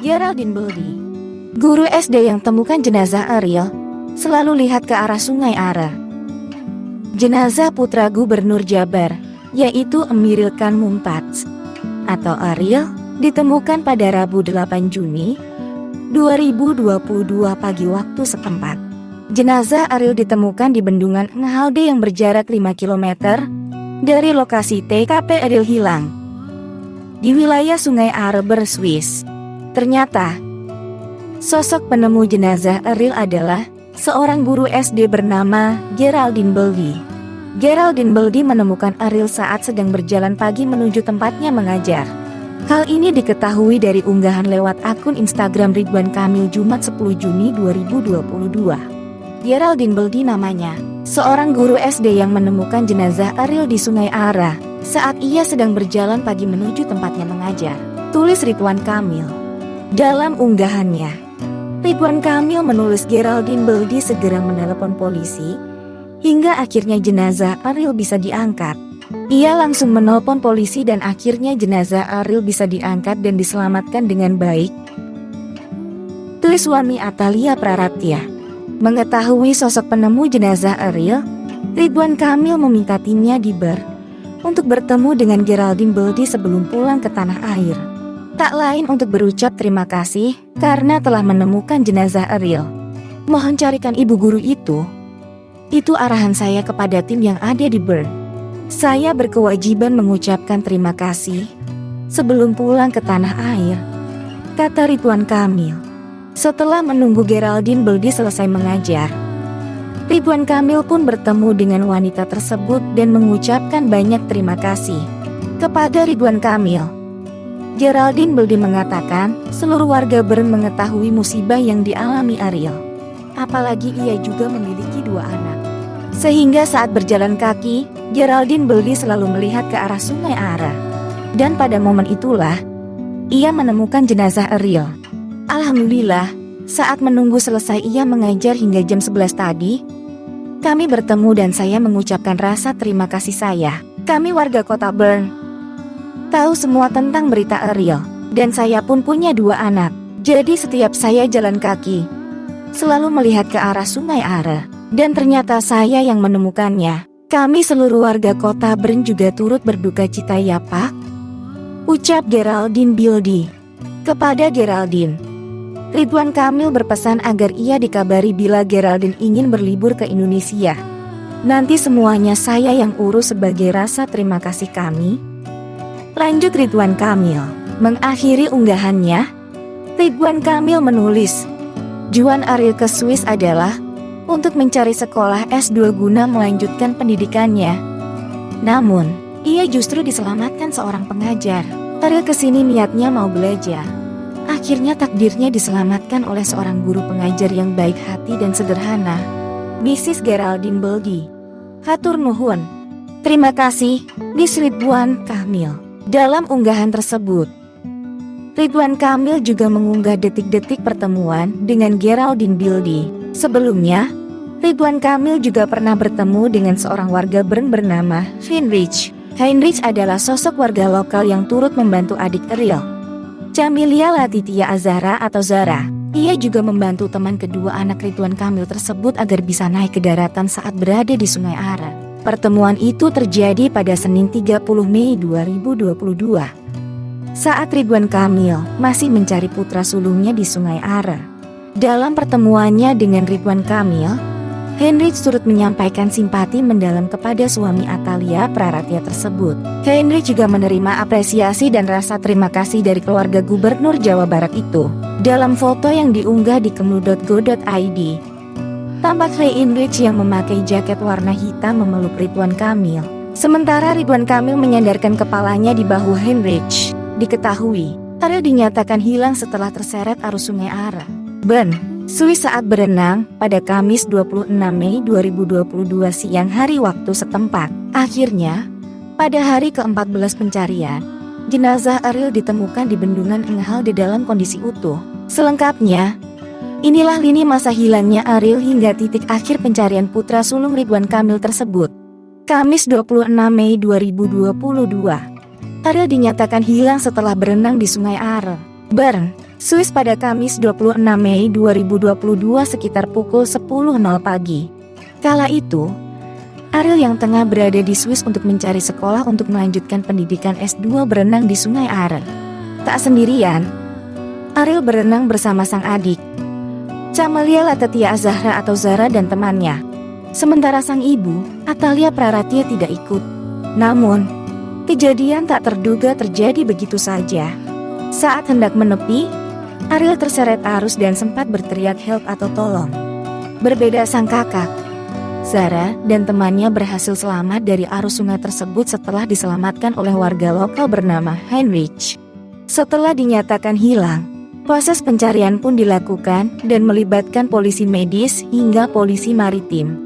Geraldine Boldy, guru SD yang temukan jenazah Ariel, selalu lihat ke arah Sungai Are. Jenazah putra Gubernur Jabar, yaitu Emiril Khan Mumtaz atau Ariel, ditemukan pada Rabu 8 Juni 2022 pagi waktu setempat. Jenazah Ariel ditemukan di bendungan Nghalde yang berjarak 5 km dari lokasi TKP Ariel hilang di wilayah Sungai Are, Swiss. Ternyata, sosok penemu jenazah Ariel adalah seorang guru SD bernama Geraldine Boldy. Geraldine Boldy menemukan Ariel saat sedang berjalan pagi menuju tempatnya mengajar. Hal ini diketahui dari unggahan lewat akun Instagram Ridwan Kamil Jumat 10 Juni 2022. Geraldine Boldy namanya, seorang guru SD yang menemukan jenazah Ariel di Sungai Are saat ia sedang berjalan pagi menuju tempatnya mengajar, tulis Ridwan Kamil. Dalam unggahannya, Ridwan Kamil menulis Geraldine Boldy segera menelepon polisi hingga akhirnya jenazah Ariel bisa diangkat. Ia langsung menelpon polisi dan akhirnya jenazah Ariel bisa diangkat dan diselamatkan dengan baik, tulis suami Atalia Praratya. Mengetahui sosok penemu jenazah Ariel, Ridwan Kamil meminta timnya di Ber untuk bertemu dengan Geraldine Boldy sebelum pulang ke tanah air. Tak lain untuk berucap terima kasih karena telah menemukan jenazah Ariel. Mohon carikan ibu guru itu. Itu arahan saya kepada tim yang ada di Bern. Saya berkewajiban mengucapkan terima kasih sebelum pulang ke tanah air, kata Ridwan Kamil. Setelah menunggu Geraldine Boldy selesai mengajar, Ridwan Kamil pun bertemu dengan wanita tersebut dan mengucapkan banyak terima kasih kepada Ridwan Kamil. Geraldine Boldy mengatakan seluruh warga Bern mengetahui musibah yang dialami Ariel. Apalagi ia juga memiliki 2 anak. Sehingga saat berjalan kaki, Geraldine Boldy selalu melihat ke arah Sungai Are. Dan pada momen itulah, ia menemukan jenazah Ariel. Alhamdulillah, saat menunggu selesai ia mengajar hingga jam 11 tadi, kami bertemu dan saya mengucapkan rasa terima kasih saya. Kami warga kota Bern tahu semua tentang berita Ariel, dan saya pun punya 2 anak. Jadi setiap saya jalan kaki, selalu melihat ke arah Sungai Are, dan ternyata saya yang menemukannya. Kami seluruh warga kota Bern juga turut berduka cita ya Pak, ucap Geraldine Boldy. Kepada Geraldine, Ridwan Kamil berpesan agar ia dikabari bila Geraldine ingin berlibur ke Indonesia. Nanti semuanya saya yang urus sebagai rasa terima kasih kami, lanjut Ridwan Kamil. Mengakhiri unggahannya, Ridwan Kamil menulis, tujuan Ariel ke Swiss adalah untuk mencari sekolah S2 guna melanjutkan pendidikannya. Namun, ia justru diselamatkan seorang pengajar. Ariel kesini niatnya mau belajar. Akhirnya takdirnya diselamatkan oleh seorang guru pengajar yang baik hati dan sederhana. Mrs. Geraldine Boldy. Hatur nuhun. Terima kasih, Miss Ridwan Kamil. Dalam unggahan tersebut, Ridwan Kamil juga mengunggah detik-detik pertemuan dengan Geraldine Boldy. Sebelumnya, Ridwan Kamil juga pernah bertemu dengan seorang warga Bern bernama Heinrich. Heinrich adalah sosok warga lokal yang turut membantu adik Ariel, Camilia Latitia Azara atau Zara. Ia juga membantu teman kedua anak Ridwan Kamil tersebut agar bisa naik ke daratan saat berada di Sungai Are. Pertemuan itu terjadi pada Senin 30 Mei 2022. Saat Ridwan Kamil masih mencari putra sulungnya di Sungai Are. Dalam pertemuannya dengan Ridwan Kamil, Heinrich turut menyampaikan simpati mendalam kepada suami Atalia Praratya tersebut. Heinrich juga menerima apresiasi dan rasa terima kasih dari keluarga Gubernur Jawa Barat itu. Dalam foto yang diunggah di kemlu.go.id, tampak Heinrich yang memakai jaket warna hitam memeluk Ridwan Kamil. Sementara Ridwan Kamil menyandarkan kepalanya di bahu Heinrich. Diketahui, Ariel dinyatakan hilang setelah terseret arus Sungai Are, Bern, Swiss saat berenang pada Kamis 26 Mei 2022 siang hari waktu setempat. Akhirnya, pada hari ke-14 pencarian, jenazah Ariel ditemukan di bendungan Nghalde dalam kondisi utuh. Selengkapnya, inilah lini masa hilangnya Ariel hingga titik akhir pencarian putra sulung Ridwan Kamil tersebut. Kamis 26 Mei 2022. Ariel dinyatakan hilang setelah berenang di Sungai Are, Bern, Swiss pada Kamis 26 Mei 2022 sekitar pukul 10.00 pagi. Kala itu, Ariel yang tengah berada di Swiss untuk mencari sekolah untuk melanjutkan pendidikan S2 berenang di Sungai Are. Tak sendirian, Ariel berenang bersama sang adik, Camelia Latatia Azahra atau Zara dan temannya. Sementara sang ibu, Atalia Praratia tidak ikut. Namun, kejadian tak terduga terjadi begitu saja. Saat hendak menepi, Ariel terseret arus dan sempat berteriak help atau tolong. Berbeda sang kakak, Zara dan temannya berhasil selamat dari arus sungai tersebut setelah diselamatkan oleh warga lokal bernama Heinrich. Setelah dinyatakan hilang, proses pencarian pun dilakukan dan melibatkan polisi medis hingga polisi maritim.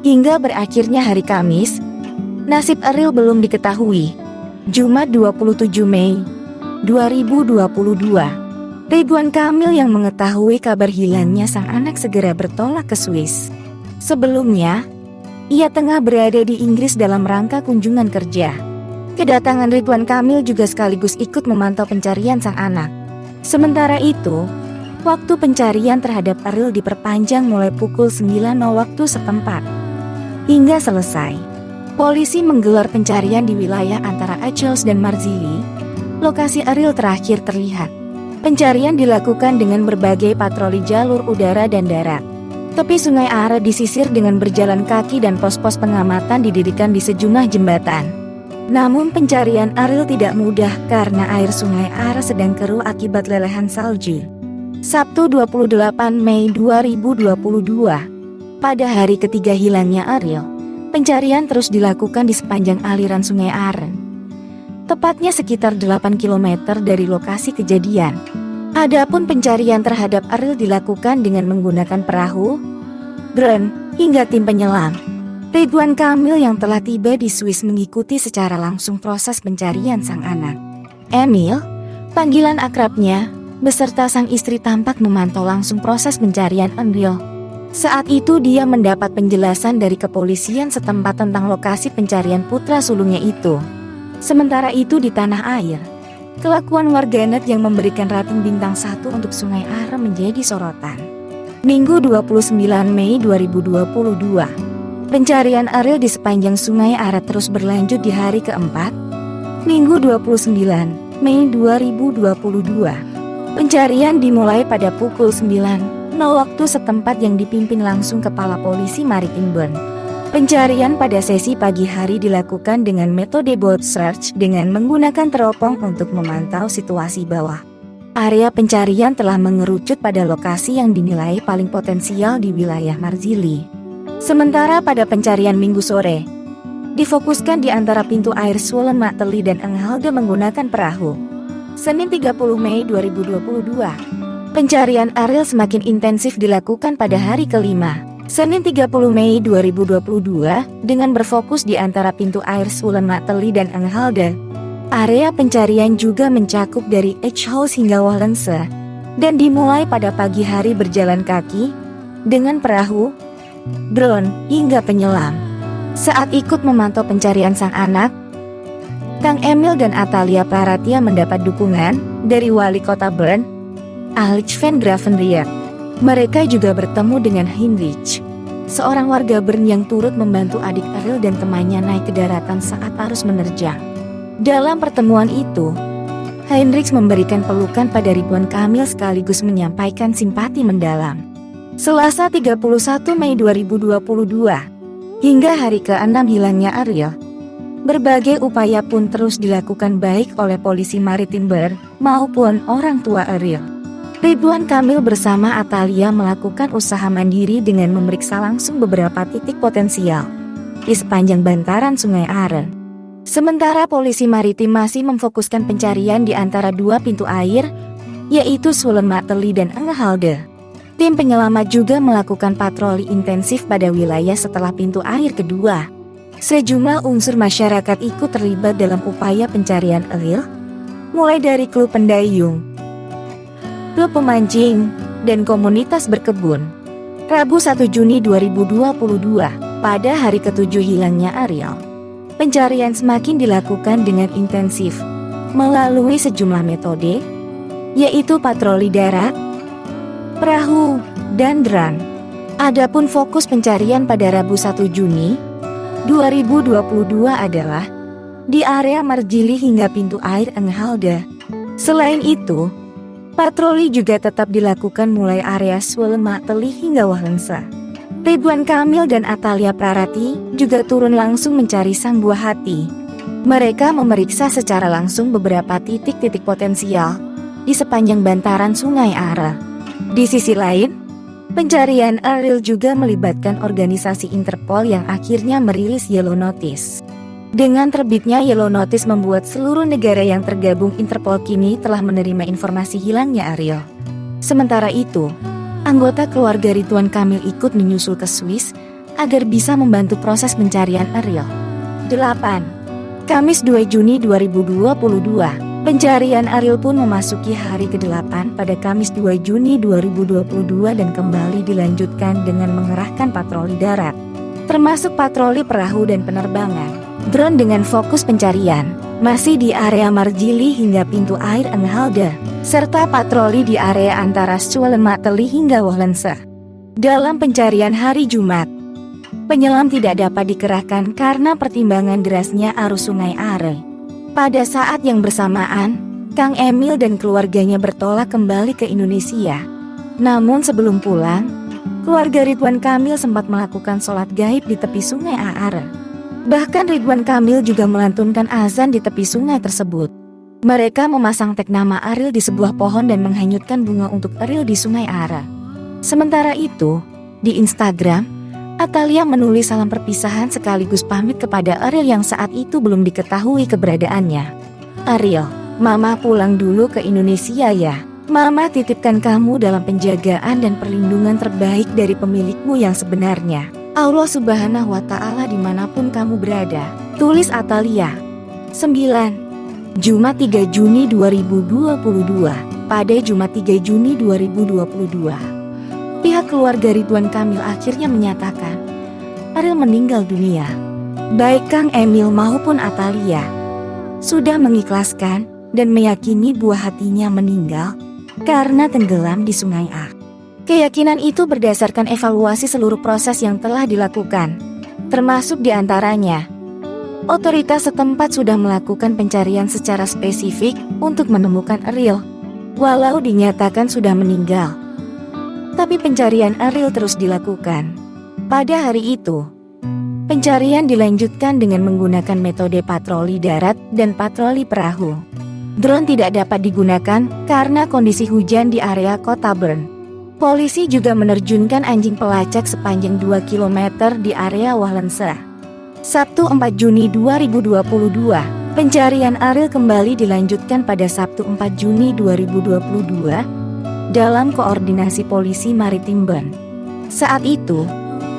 Hingga berakhirnya hari Kamis, nasib Ariel belum diketahui. Jumat 27 Mei 2022, Ridwan Kamil yang mengetahui kabar hilangnya sang anak segera bertolak ke Swiss. Sebelumnya, ia tengah berada di Inggris dalam rangka kunjungan kerja. Kedatangan Ridwan Kamil juga sekaligus ikut memantau pencarian sang anak. Sementara itu, waktu pencarian terhadap Ariel diperpanjang mulai pukul 9.00 waktu setempat. Hingga selesai, polisi menggelar pencarian di wilayah antara Achels dan Marzili, lokasi Ariel terakhir terlihat. Pencarian dilakukan dengan berbagai patroli jalur udara dan darat. Tepi Sungai Are disisir dengan berjalan kaki dan pos-pos pengamatan didirikan di sejumlah jembatan. Namun pencarian Ariel tidak mudah karena air Sungai Are sedang keruh akibat lelehan salju. Sabtu 28 Mei 2022. Pada hari ketiga hilangnya Ariel, pencarian terus dilakukan di sepanjang aliran Sungai Are. Tepatnya sekitar 8 km dari lokasi kejadian. Adapun pencarian terhadap Ariel dilakukan dengan menggunakan perahu, drone, hingga tim penyelam. Ridwan Kamil yang telah tiba di Swiss mengikuti secara langsung proses pencarian sang anak. Emil, panggilan akrabnya, beserta sang istri tampak memantau langsung proses pencarian Ariel. Saat itu dia mendapat penjelasan dari kepolisian setempat tentang lokasi pencarian putra sulungnya itu. Sementara itu di tanah air, kelakuan warganet yang memberikan rating bintang 1 untuk Sungai Are menjadi sorotan. Minggu 29 Mei 2022, pencarian Ariel di sepanjang Sungai Are terus berlanjut di hari keempat, Minggu 29 Mei 2022. Pencarian dimulai pada pukul 9.00 waktu setempat yang dipimpin langsung Kepala Polisi Maritim Bern. Pencarian pada sesi pagi hari dilakukan dengan metode boat search dengan menggunakan teropong untuk memantau situasi bawah. Area pencarian telah mengerucut pada lokasi yang dinilai paling potensial di wilayah Marzili. Sementara pada pencarian Minggu sore, difokuskan di antara pintu air Swollen Mateli dan Enghalde menggunakan perahu. Senin 30 Mei 2022. Pencarian Ariel semakin intensif dilakukan pada hari kelima, Senin 30 Mei 2022, dengan berfokus di antara pintu air Swollen Mateli dan Enghalde. Area pencarian juga mencakup dari Achholz hingga Wallense, dan dimulai pada pagi hari berjalan kaki, dengan perahu, drone, hingga penyelam. Saat ikut memantau pencarian sang anak, Kang Emil dan Atalia Praratia mendapat dukungan dari Wali Kota Bern, Alex van Gravenrijk. Mereka juga bertemu dengan Heinrich, seorang warga Bern yang turut membantu adik Ariel dan temannya naik ke daratan saat arus menerjang. Dalam pertemuan itu, Heinrich memberikan pelukan pada Ridwan Kamil sekaligus menyampaikan simpati mendalam. Selasa 31 Mei 2022, hingga hari ke-6 hilangnya Ariel, berbagai upaya pun terus dilakukan baik oleh polisi maritim Bern maupun orang tua Ariel. Ridwan Kamil bersama Atalia melakukan usaha mandiri dengan memeriksa langsung beberapa titik potensial di sepanjang bantaran Sungai Are. Sementara polisi maritim masih memfokuskan pencarian di antara dua pintu air, yaitu Swollen Mateli dan Enghalde. Tim penyelamat juga melakukan patroli intensif pada wilayah setelah pintu air kedua. Sejumlah unsur masyarakat ikut terlibat dalam upaya pencarian Ariel, mulai dari klub pendayung, klub pemancing, dan komunitas berkebun. Rabu 1 Juni 2022, pada hari ke-7 hilangnya Ariel, pencarian semakin dilakukan dengan intensif. melalui sejumlah metode, yaitu patroli darat, perahu, dan drone. Adapun fokus pencarian pada Rabu 1 Juni 2022 adalah di area Marjili hingga pintu air Enghalde. Selain itu, patroli juga tetap dilakukan mulai area Swellenmatteli hingga Wahlense. Ridwan Kamil dan Atalia Prarati juga turun langsung mencari sang buah hati. Mereka memeriksa secara langsung beberapa titik-titik potensial di sepanjang bantaran Sungai Are. Di sisi lain, pencarian Ariel juga melibatkan organisasi Interpol yang akhirnya merilis Yellow Notice. Dengan terbitnya Yellow Notice membuat seluruh negara yang tergabung Interpol kini telah menerima informasi hilangnya Ariel. Sementara itu, anggota keluarga Ridwan Kamil ikut menyusul ke Swiss agar bisa membantu proses pencarian Ariel. 8. Kamis 2 Juni 2022. Pencarian Ariel pun memasuki hari ke-8 pada Kamis 2 Juni 2022 dan kembali dilanjutkan dengan mengerahkan patroli darat, termasuk patroli perahu dan penerbangan drone dengan fokus pencarian masih di area Marjili hingga pintu air Enghalde, serta patroli di area antara Swellenmatteli hingga Wahlense. Dalam pencarian hari Jumat, penyelam tidak dapat dikerahkan karena pertimbangan derasnya arus Sungai Are. Pada saat yang bersamaan, Kang Emil dan keluarganya bertolak kembali ke Indonesia. Namun sebelum pulang, keluarga Ridwan Kamil sempat melakukan sholat gaib di tepi Sungai Are. Bahkan Ridwan Kamil juga melantunkan azan di tepi sungai tersebut. Mereka memasang tag nama Ariel di sebuah pohon dan menghanyutkan bunga untuk Ariel di Sungai Are. Sementara itu, di Instagram, Atalia menulis salam perpisahan sekaligus pamit kepada Ariel yang saat itu belum diketahui keberadaannya. Ariel, Mama pulang dulu ke Indonesia ya. Mama titipkan kamu dalam penjagaan dan perlindungan terbaik dari pemilikmu yang sebenarnya, Allah Subhanahu wa Ta'ala, dimanapun kamu berada. Tulis Atalia. 9. Jumat 3 Juni 2022. Pada Jumat 3 Juni 2022. Pihak keluarga Ridwan Kamil akhirnya menyatakan Ariel meninggal dunia. Baik Kang Emil maupun Atalia sudah mengikhlaskan dan meyakini buah hatinya meninggal karena tenggelam di Sungai A. Keyakinan itu berdasarkan evaluasi seluruh proses yang telah dilakukan, termasuk diantaranya otoritas setempat sudah melakukan pencarian secara spesifik untuk menemukan Ariel. Walau dinyatakan sudah meninggal, tapi pencarian Ariel terus dilakukan. Pada hari itu, pencarian dilanjutkan dengan menggunakan metode patroli darat dan patroli perahu. Drone tidak dapat digunakan karena kondisi hujan di area kota Bern. Polisi juga menerjunkan anjing pelacak sepanjang 2 km di area Wahlense. Sabtu 4 Juni 2022, pencarian Ariel kembali dilanjutkan pada Sabtu 4 Juni 2022 dalam koordinasi polisi maritim Bern. Saat itu,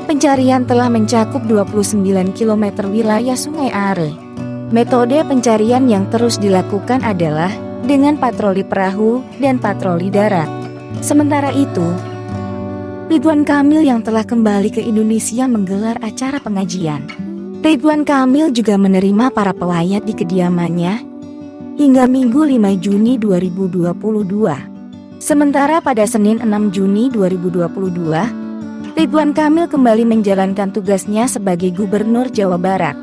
pencarian telah mencakup 29 km wilayah Sungai Are. Metode pencarian yang terus dilakukan adalah dengan patroli perahu dan patroli darat. Sementara itu, Ridwan Kamil yang telah kembali ke Indonesia menggelar acara pengajian. Ridwan Kamil juga menerima para pelayat di kediamannya hingga Minggu 5 Juni 2022. Sementara pada Senin 6 Juni 2022, Ridwan Kamil kembali menjalankan tugasnya sebagai Gubernur Jawa Barat.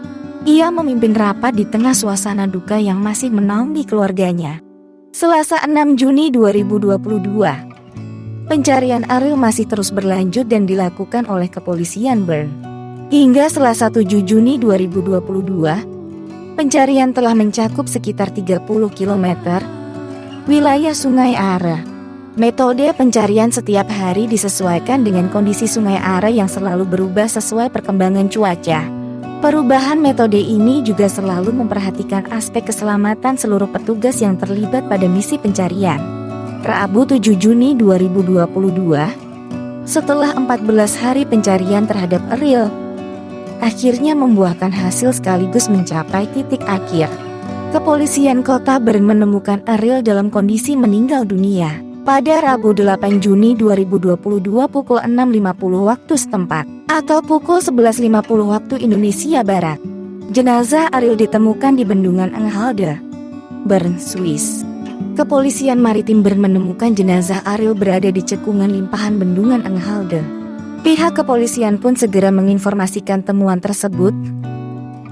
Ia memimpin rapat di tengah suasana duka yang masih menaungi keluarganya. Selasa 6 Juni 2022, pencarian Ariel masih terus berlanjut dan dilakukan oleh kepolisian Bern. Hingga Selasa 7 Juni 2022, pencarian telah mencakup sekitar 30 km wilayah Sungai Are. Metode pencarian setiap hari disesuaikan dengan kondisi Sungai Are yang selalu berubah sesuai perkembangan cuaca. Perubahan metode ini juga selalu memperhatikan aspek keselamatan seluruh petugas yang terlibat pada misi pencarian. Rabu 7 Juni 2022, setelah 14 hari pencarian terhadap Ariel, akhirnya membuahkan hasil sekaligus mencapai titik akhir. Kepolisian kota Bern menemukan Ariel dalam kondisi meninggal dunia pada Rabu 8 Juni 2022 pukul 6.50 waktu setempat atau pukul 11.50 waktu Indonesia Barat. Jenazah Ariel ditemukan di Bendungan Enghalde, Bern, Swiss. Kepolisian Maritim Bern menemukan jenazah Ariel berada di cekungan limpahan bendungan Enghalde. Pihak kepolisian pun segera menginformasikan temuan tersebut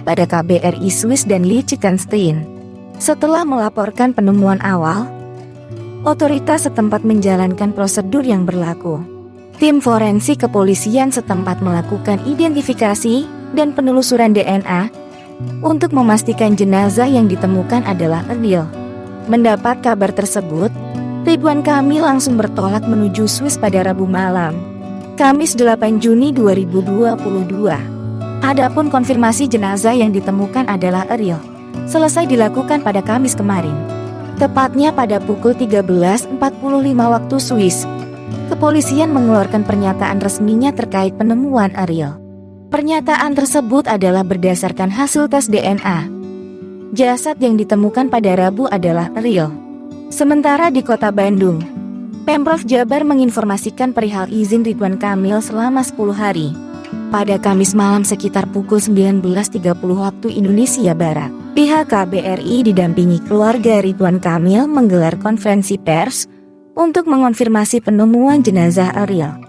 pada KBRI Swiss dan Liechtenstein. Setelah melaporkan penemuan awal, otoritas setempat menjalankan prosedur yang berlaku. Tim forensik kepolisian setempat melakukan identifikasi dan penelusuran DNA untuk memastikan jenazah yang ditemukan adalah Ariel. Mendapat kabar tersebut, Ridwan Kamil langsung bertolak menuju Swiss pada Rabu malam, Kamis 8 Juni 2022. Adapun konfirmasi jenazah yang ditemukan adalah Ariel selesai dilakukan pada Kamis kemarin, tepatnya pada pukul 13.45 waktu Swiss. Kepolisian mengeluarkan pernyataan resminya terkait penemuan Ariel. Pernyataan tersebut adalah berdasarkan hasil tes DNA. Jasad yang ditemukan pada Rabu adalah Ariel. Sementara di Kota Bandung, Pemprov Jabar menginformasikan perihal izin Ridwan Kamil selama 10 hari. Pada Kamis malam sekitar pukul 19.30 waktu Indonesia Barat, pihak KBRI didampingi keluarga Ridwan Kamil menggelar konferensi pers untuk mengonfirmasi penemuan jenazah Ariel.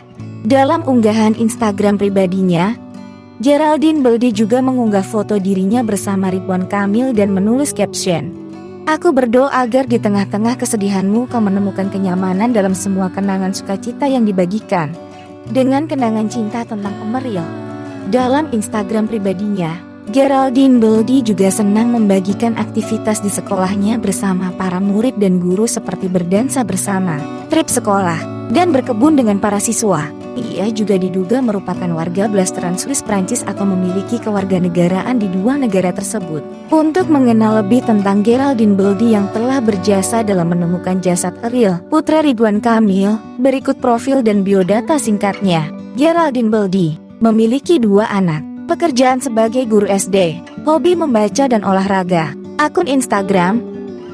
Dalam unggahan Instagram pribadinya, Geraldine Beldi juga mengunggah foto dirinya bersama Ridwan Kamil dan menulis caption, "Aku berdoa agar di tengah-tengah kesedihanmu kau menemukan kenyamanan dalam semua kenangan sukacita yang dibagikan." Dengan kenangan cinta tentang Ariel. Dalam Instagram pribadinya, Geraldine Beldi juga senang membagikan aktivitas di sekolahnya bersama para murid dan guru seperti berdansa bersama, trip sekolah, dan berkebun dengan para siswa. Ia juga diduga merupakan warga blasteran Swiss Prancis atau memiliki kewarganegaraan di dua negara tersebut. Untuk mengenal lebih tentang Geraldine Beldi yang telah berjasa dalam menemukan jasad Ariel, putra Ridwan Kamil, berikut profil dan biodata singkatnya. Geraldine Beldi memiliki 2 anak, pekerjaan sebagai guru SD, hobi membaca dan olahraga. Akun Instagram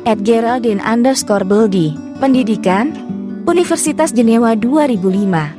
@geraldine_beldi, pendidikan Universitas Jenewa 2005.